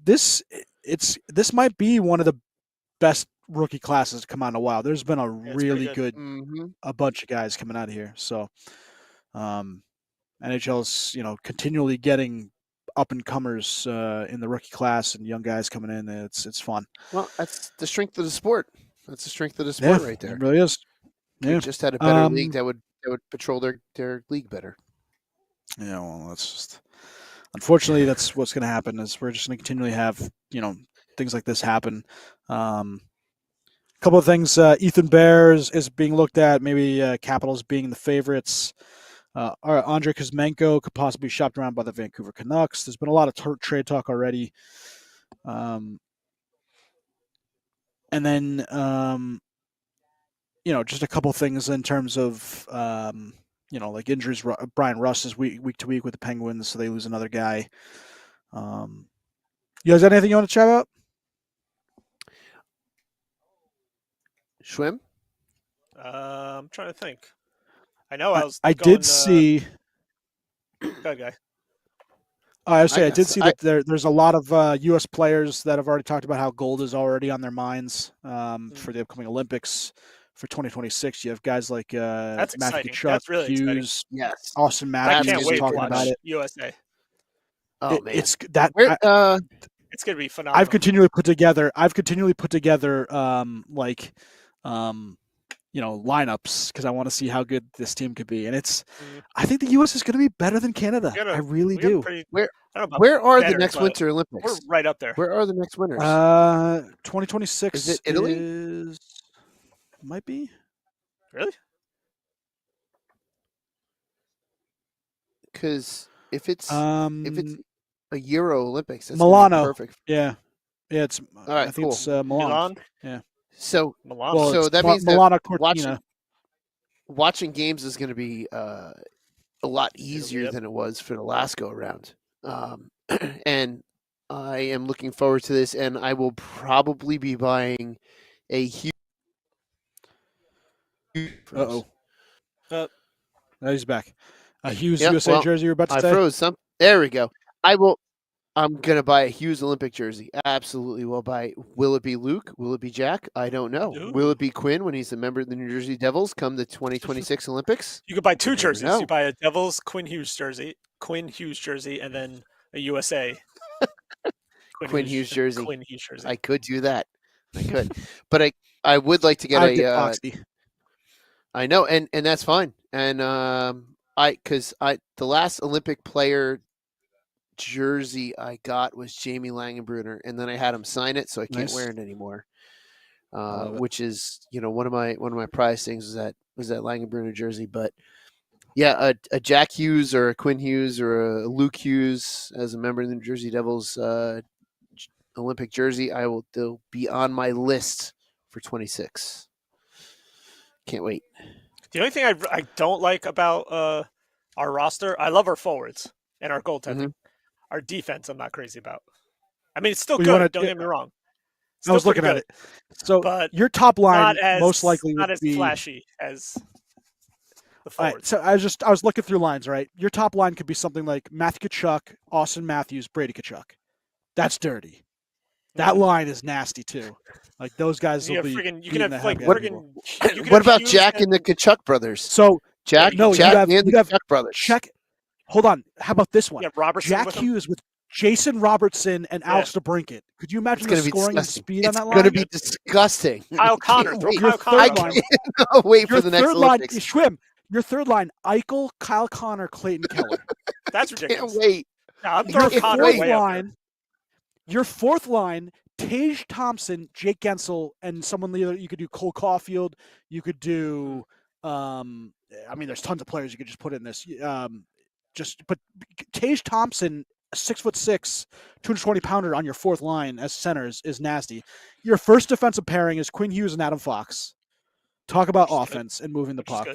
This might be one of the best rookie classes to come out in a while. There's been a really good a bunch of guys coming out of here. So NHL's continually getting up and comers in the rookie class and young guys coming in. It's fun. Well, that's the strength of the sport. That's the strength of the sport right there. It really is. Yeah. We just had a better league that would patrol their league better. Yeah, well, that's just unfortunately that's what's going to happen. Is we're just going to continually have things like this happen. A couple of things. Ethan Bear is being looked at. Maybe Capitals being the favorites. Andrei Kuzmenko could possibly be shopped around by the Vancouver Canucks. There's been a lot of trade talk already. And then, just a couple things in terms of, like injuries. Brian Russ is week to week with the Penguins, so they lose another guy. You guys got anything you want to chat about? Schwim? I'm trying to think. I know I did see. Good guy. I did see that there's a lot of U.S. players that have already talked about how gold is already on their minds for the upcoming Olympics for 2026. You have guys like That's Matthew exciting. Tkachuk, That's really Hughes, yes, Austin I Matthews can't wait to talking watch about it. USA. Oh man, It's gonna be phenomenal. I've continually put together lineups because I want to see how good this team could be, and I think the U.S. is going to be better than Canada. I really do. Where are the next Winter Olympics? We're right up there. Where are the next winners? 2026 is it Italy? Might be. Really? Because if it's a Euro Olympics, that's Milano, perfect. Yeah, it's. All right, I think it's Milan. Yeah. So Milano. Well, so that means Milano that Cortina. watching games is going to be a lot easier than it was for the last go around. And I am looking forward to this, and I will probably be buying a huge. No, he's back. A Hughes Yep, USA jersey. You're about to say. I froze some. There we go. I'm gonna buy a Hughes Olympic jersey. Absolutely, will buy. Will it be Luke? Will it be Jack? I don't know. Ooh. Will it be Quinn when he's a member of the New Jersey Devils come the 2026 Olympics? You could buy two jerseys. know. You buy a Devils Quinn Hughes jersey, and then a USA Quinn Hughes jersey. Quinn Hughes jersey. I could do that. I could, but I would like to get I know, and that's fine. And the last Olympic player jersey I got was Jamie Langenbrunner, and then I had him sign it, so I can't wear it anymore. Which is one of my prized things was that Langenbrunner jersey. But yeah, a Jack Hughes or a Quinn Hughes or a Luke Hughes as a member of the New Jersey Devils Olympic jersey, they'll be on my list for 26. Can't wait. The only thing I don't like about our roster, I love our forwards and our goaltending. Mm-hmm. Our defense, I'm not crazy about. I mean, it's still good. Don't get me wrong. I was looking at it. So but your top line most likely not would as be flashy as the All forwards. right, so I was looking through lines, right? Your top line could be something like Matthew Tkachuk, Austin Matthews, Brady Tkachuk. That's dirty. That line is nasty too. Like those guys will be. You can have like what about Jack and the Tkachuk brothers? So Jack and the Tkachuk brothers. Hold on. How about this one? Yeah, Robertson. Jack Hughes with Jason Robertson and Alex DeBrincat. Could you imagine the scoring and speed on that line? It's going to be disgusting. Kyle Connor. Your third line. Wait for the next Olympics. Schwim. Your third line: Eichel, Kyle Connor, Clayton Keller. That's ridiculous. Can't wait. No, I'm throwing Connor way up there. Your fourth line: Tage Thompson, Jake Gensel, and someone you could do Cole Caulfield. You could do. There's tons of players you could just put in this. But Tage Thompson, 6'6", 220-pounder on your fourth line as centers is nasty. Your first defensive pairing is Quinn Hughes and Adam Fox. Talk about offense and moving the puck.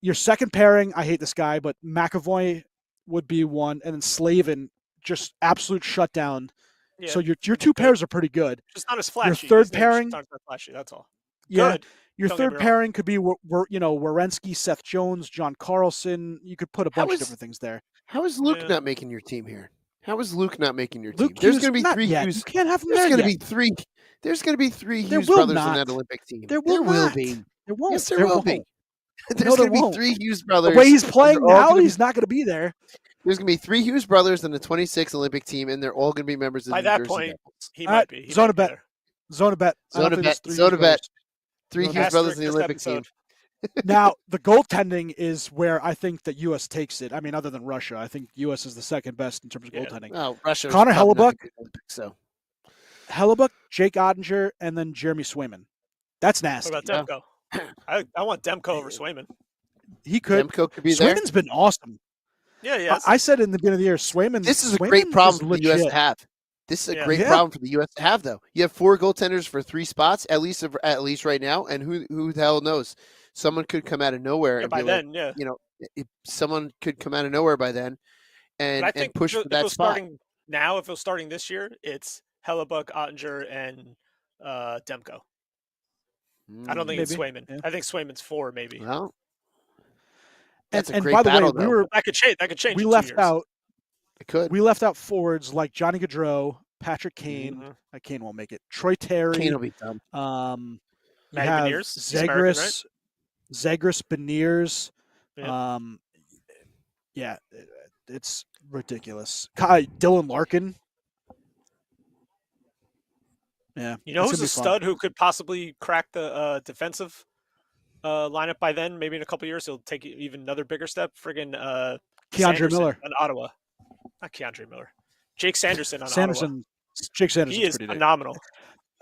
Your second pairing, I hate this guy, but McAvoy would be one, and then Slavin, just absolute shutdown. Yeah, So your he'd be two good. pairs are pretty good. Just not as flashy. third His names pairing- aren't that flashy. That's all. Yeah. Good. Your Don't get third me wrong. pairing could be Werenski, Seth Jones, John Carlson. You could put a bunch of different things there. How is Luke Yeah. not making your team here? How is Luke not making your Luke team? There's Hughes, going to be not 3 yet. Hughes. You can't have him There's there going to yet. be 3. There's going to be 3 There Hughes will brothers not. on that Olympic team. There will not. be. There won't. Yes, there will won't. be. There's No, there going to be won't. 3 Hughes The brothers. way he's and playing they're all now, gonna be- he's not going to be there. There's going to be 3 Hughes brothers and the 26 Olympic team, and they're all going to be members of By the New that Jersey point, Devils. he All might right, be. He zone might a be bet. there. Zone a bet. I don't Zone a think there's bet. 3 Zone a Hughes bet. brothers. 3 Zone a Hughes bet. brothers in the Asterisk Olympic this team. episode. Now, the goaltending is where I think that U.S. takes it. I mean, other than Russia, I think U.S. is the second best in terms of Yeah. goaltending. Oh, Russia. Connor probably not Hellebuck? gonna be Olympics, so Hellebuck, Jake Ottinger, and then Jeremy Swayman. That's What nasty. about Demko? I want Demko over Swayman. He could. Demko could be there. Swayman's been awesome. Yeah. I said in the beginning of the year, Swayman. This is a Swayman great problem for the legit. U.S. to have. This is a Yeah. great Yeah. problem for the U.S. to have, though. You have 4 goaltenders for 3 spots, at least right now, and who the hell knows? Someone could come out of nowhere and by be like, then, yeah. someone could come out of nowhere by then, But I and think push if for it that was spot. starting now, if it was starting this year, it's Hellebuck, Ottinger, and Demko. I don't think it's Maybe, Swayman. yeah. I think Swayman's 4, maybe. Well, that's a and great by the way, battle, we though. were That could change. That could change. we in 2 left years. out It could. we left out forwards like Johnny Gaudreau, Patrick Kane. Mhm. Kane won't make it. Troy Terry. Kane will be done. You Matty have Beniers, he's American, right? Zegras, Beniers. Yeah. Yeah, it's ridiculous. Dylan Larkin. Yeah, You know it's who's gonna a be fun. stud who could possibly crack the defensive lineup by then? Maybe in a couple years he'll take even another bigger step. Friggin' Keandre Sanderson Miller. on Ottawa. Not Keandre Miller. Jake Sanderson on Ottawa. Sanderson. Jake Sanderson. He is phenomenal.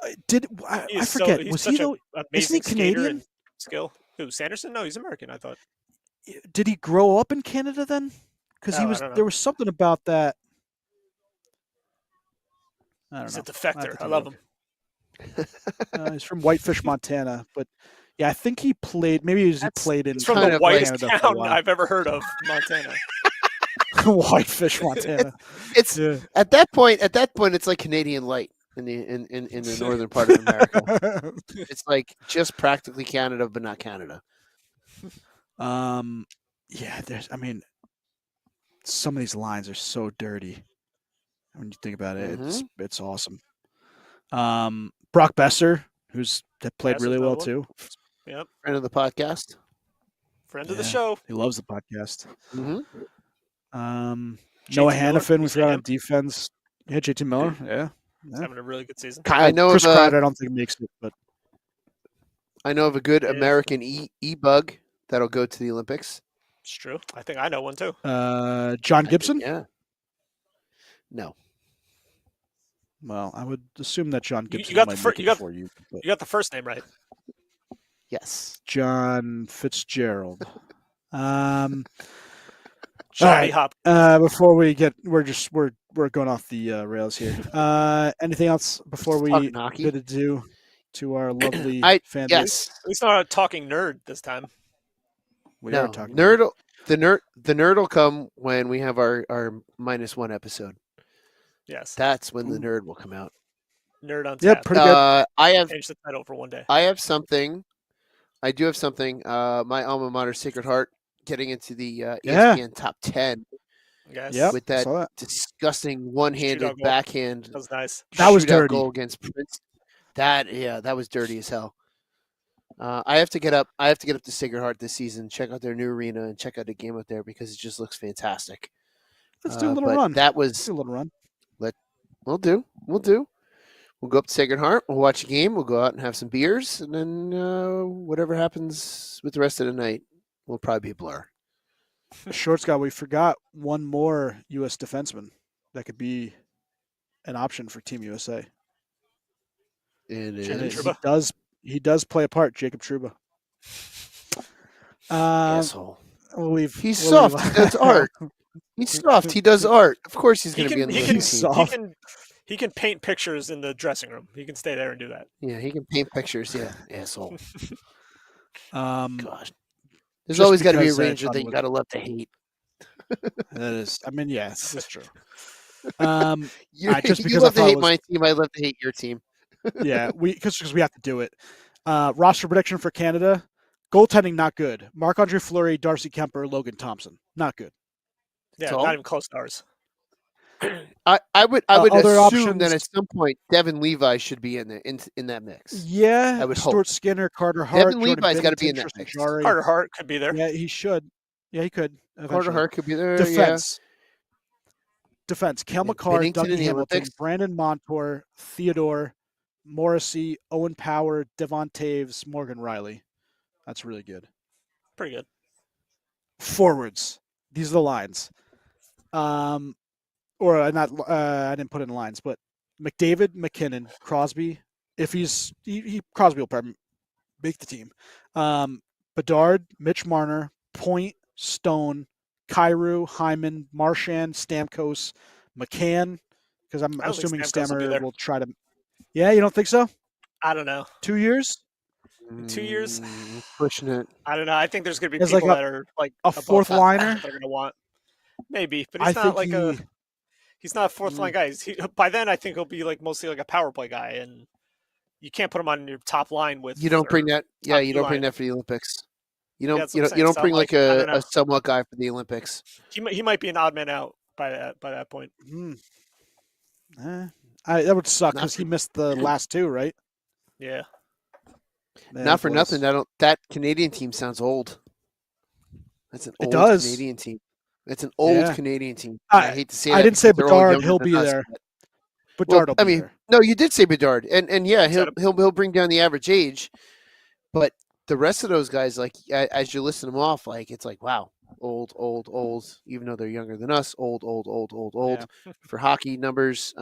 I He is forget. he's Was such he though? an amazing skater Canadian? and skill. Who, Sanderson? No, he's American, I thought. Did he grow up in Canada then? Because Oh, I he was. don't know. There was something about that. I don't He's know. a defector. I take love a him. He's from Whitefish, Montana, but yeah, I think he played. Maybe he played in It's from kind the of like whitest Canada for a town while. I've ever heard of, Montana. Whitefish, Montana. It's Yeah. at that point. It's like Canadian Light in the northern part of America. It's like just practically Canada, but not Canada. Yeah, there's. I mean, some of these lines are so dirty. When you think about it, it's awesome. Brock Besser, that played Besser's really well another too. Yep. Friend of the podcast. Friend of the Yeah. show. He loves the podcast. Mm-hmm. JT Noah Miller, Hannafin, we you say forgot on him? defense. Yeah, JT Miller. Yeah. He's having a really good season. I know Chris of a- Kreider, I don't think makes it, but I know of a good Yeah. American e-bug that'll go to the Olympics. It's true. I think I know one too. John Gibson. Yeah. No. Well, I would assume that John You Gibson got the might fir- make it you got- before you. But You got the first name right. Yes. John Fitzgerald. Johnny right. Hop. Before we get, we're going off the rails here. Anything else before we Talking hockey. bid adieu to our lovely fan base? Yes. At least not a talking nerd this time. We No. are talking. The nerd will come when we have our -1 episode. Yes. That's when the nerd will come out. Nerd on Yeah, tap. pretty good. I have Change the title for one day. I have something. I do have something. My alma mater, Sacred Heart, getting into the Yeah. ESPN top 10 Yes. Yep. with I that saw that. disgusting one-handed Shootout goal. backhand That was nice. That was shootout dirty. goal against Prince. That was dirty as hell. I have to get up to Sacred Heart this season, check out their new arena, and check out the game out there because it just looks fantastic. Let's do a little but run. That Let's was do a little run. we'll do. We'll go up to Sacred Heart. We'll watch a game. We'll go out and have some beers, and then whatever happens with the rest of the night will probably be a blur. Short Scott, we forgot one more U.S. defenseman that could be an option for Team USA. It Jacob is Trouba? He does play a part, Jacob Trouba. asshole. He's we'll soft. leave- He does art. He's soft. He does art. Of course, he's He going to be can, on the he, Olympic can, team. soft. he can paint pictures in the dressing room. He can stay there and do that. Yeah, he can paint pictures. Yeah, asshole. Um, Gosh. There's Just always got to be a because, Ranger John that you was- got to love to hate. That is, I mean, yeah, that's true. Just You because I love to thought it hate was, my team, I love to hate your team. yeah, because we have to do it. Roster prediction for Canada: goaltending not good. Marc-Andre Fleury, Darcy Kemper, Logan Thompson not good. Yeah, So? not even close to ours. I would Other assume that options- at some point Devin Levi should be in that mix. Yeah, I would Stuart hope. Skinner, Carter Hart, Devin Jordan Levi's gotta be in Binnington, that Tristan mix. Jarry. Carter Hart could be there. Yeah, he should. Yeah, he could. Carter Eventually. Hart could be there. Defense. Defense. Kel And McCarr, Binnington in Dougie the Hamilton, Olympics. Brandon Montour, Theodore, Morrissey, Owen Power, Devon Taves, Morgan Riley. That's really good. Pretty good. Forwards. These are the lines. Or not. I didn't put in lines, but McDavid, McKinnon, Crosby. If Crosby will probably make the team. Bedard, Mitch Marner, Point, Stone, Kyrou, Hyman, Marchand, Stamkos, McCann. Because I'm I don't think assuming Stamkos will be Stammer there. will try to. Yeah, you don't think so? I don't know. 2 years? 2 years? Pushing it. I don't know. I think there's going to be As people like that are like a above fourth that liner? that are going to want. Maybe, but I he's not think like he. he's not a fourth line guy. By then, I think he'll be like mostly like a power play guy, and you can't put him on your top line with. You don't bring that. Yeah, top you don't bring line. that for the Olympics. You Yeah, don't. that's You what I'm don't. You saying. don't So bring I'm like like, I don't know. a somewhat guy for the Olympics. He might be an odd man out by that point. That would suck Not because he for- missed the last two, right? Yeah, Man, Not for boys. nothing. That Canadian team sounds old. That's an It old does. Canadian team. It's an old Yeah. Canadian team. I- I hate to say I that. didn't say because they're all Bedard, younger he'll than be us, there. but- Bedard will I be mean, there. no, you did say Bedard, and yeah, Said he'll bring down the average age, but the rest of those guys, like as you listen them off, like it's like wow, old, even though they're younger than us, old Yeah. for hockey numbers.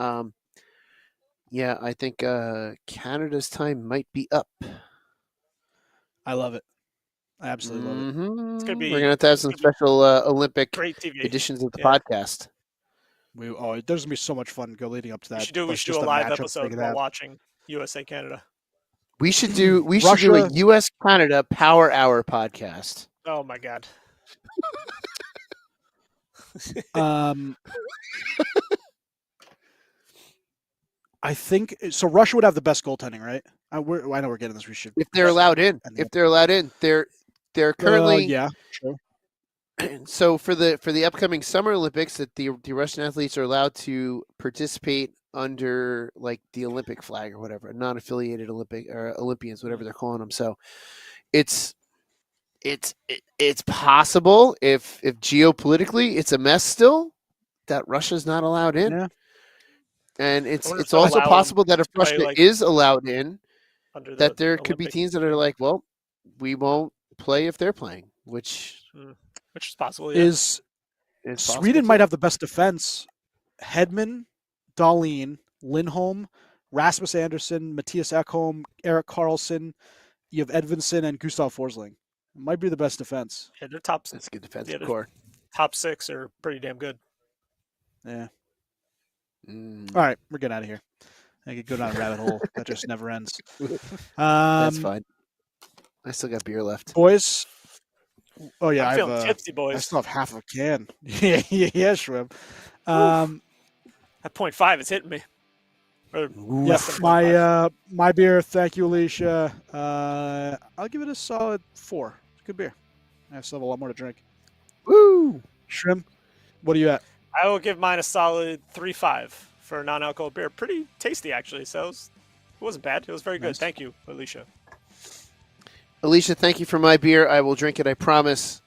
Yeah, I think Canada's time might be up. I love it. I absolutely love it. Mhm. gonna be- We're gonna have to have some it's gonna special Olympic great TV. editions of the Yeah. podcast. There's gonna be so much fun go leading up to that. We should do like, a just the live matchups they episode could while have. watching USA Canada. We should do a Russia- U.S. Canada Power Hour podcast. Oh my god. I think so. Russia would have the best goaltending, right? I know we're getting this. We should. If they're allowed in, they're currently yeah, sure. So for the upcoming Summer Olympics, that the Russian athletes are allowed to participate under like the Olympic flag or whatever, non-affiliated Olympians, whatever they're calling them. So it's possible if geopolitically it's a mess still that Russia's not allowed in. Yeah. And I it's wonder if it's they'll also allow possible that if to play, Russia like, is allowed in, Under that the there could be Olympic- teams that are like, well, we won't play if they're playing, which which is possible. Yeah. Is is possible Sweden too. might have the best defense? Hedman, Dahlin, Lindholm, Rasmus Anderson, Matthias Ekholm, Eric Carlson. You have Edvinsson and Gustav Forsling. Might be the best defense. Yeah, their top That's a good defensive Yeah, there's- core. top 6 are pretty damn good. Yeah. Mm, All right, we're getting out of here. I could go down a rabbit hole that just never ends. that's fine. I still got beer left. Boys. Oh yeah, I'm feeling I've, tipsy, I boys. still have half of a can. yeah, Shrimp. At 0.5, it's hitting me. Or Yeah, less than 0.5. my beer. Thank you, Alicia. I'll give it a solid 4. It's a good beer. I still have a lot more to drink. Woo! Shrimp, what are you at? I will give mine a solid 3.5 for a non-alcoholic beer. Pretty tasty, actually. So it wasn't bad. It was very good. Nice. Thank you, Alicia. Alicia, thank you for my beer. I will drink it. I promise.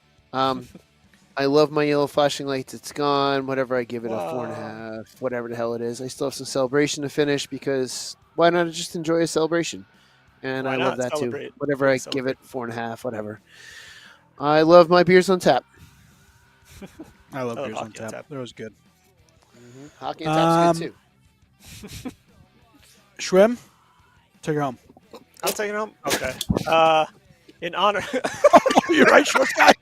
I love my yellow flashing lights. It's gone. Whatever, I give it a 4.5. Whatever the hell it is. I still have some celebration to finish because why not just enjoy a celebration? And Why I love not that too. celebrate? Whatever, I Celebrate. give it 4.5. Whatever. I love my beers on tap. I love I love beers on Hockey on tap. Tap. That was good. Hockey and tap's good too. Shrimp, take her home. I'll take it home. Okay. In honor. You're right, short guy.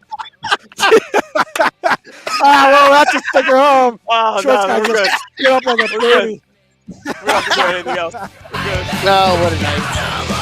Well, that's just take her home. Oh, Short no, guy we're just good. get up like a We're good. baby. We don't have to do anything else. We're good. Oh, what a night.